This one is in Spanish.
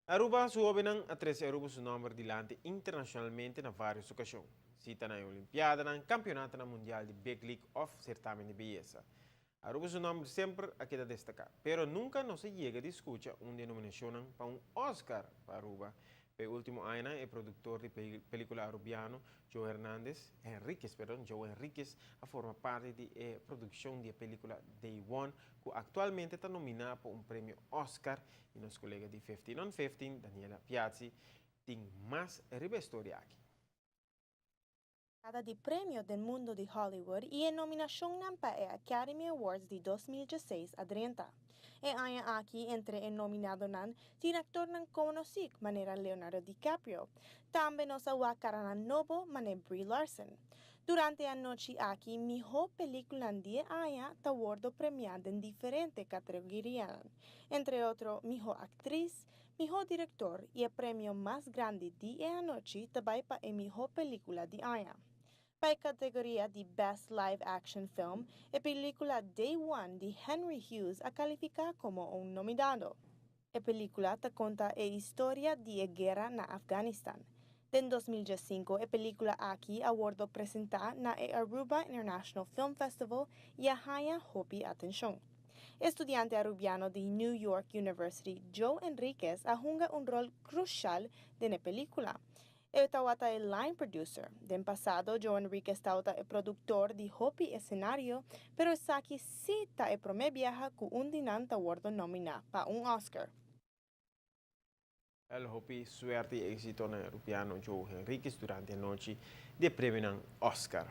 Aruba sube ng atrese Aruba su numero dilante internacionalmente na várias ocasiões. Cita na Olimpiada, ng Campeonato na Mundial de Big League of Certamen de Belleza. Aruba su nombre sempre a queda destacar, pero nunca no se llega a escuchar una denominación para un Oscar para Aruba. El último año, el productor de película arubiano, Joe Enríquez, a forma parte de la producción de la película Day One, que actualmente está nominada por un premio Oscar, y nuestro colega de 15 on 15, Daniela Piazzi, tiene más historia aquí. Di premio del mundo di Hollywood e in nominazione per Academy Awards di 2016 a 30. E hay aquí entre el nominado nan tin actor nan conocido manera Leonardo DiCaprio. También nos awakaranan novo mane Brie Larson. Durante la noche aquí, mejor película en día haya tawardo premiada en diferentes categorías, entre otros mejor actriz, mejor director y el premio más grande de la noche también para la mejor película de haya. Para la categoría de Best Live Action Film, la película Day One de Henry Hughes a calificar como un nominado. La película te cuenta la historia de la guerra en Afganistán. En 2005, la película aquí awardo presentada na Aruba International Film Festival y a haya hopi atención. Estudiante arubiano de New York University, Joe Enríquez, ajunga un rol crucial en la película. Estaba el line producer. En pasado, Joe Enrique estaba el productor de Hopi escenario, pero Saki sí está el primer viaje con un dinante award nominado para un Oscar. El Hopi suerte y éxito en el rupiano Joe Enríquez durante la noche de premio Oscar.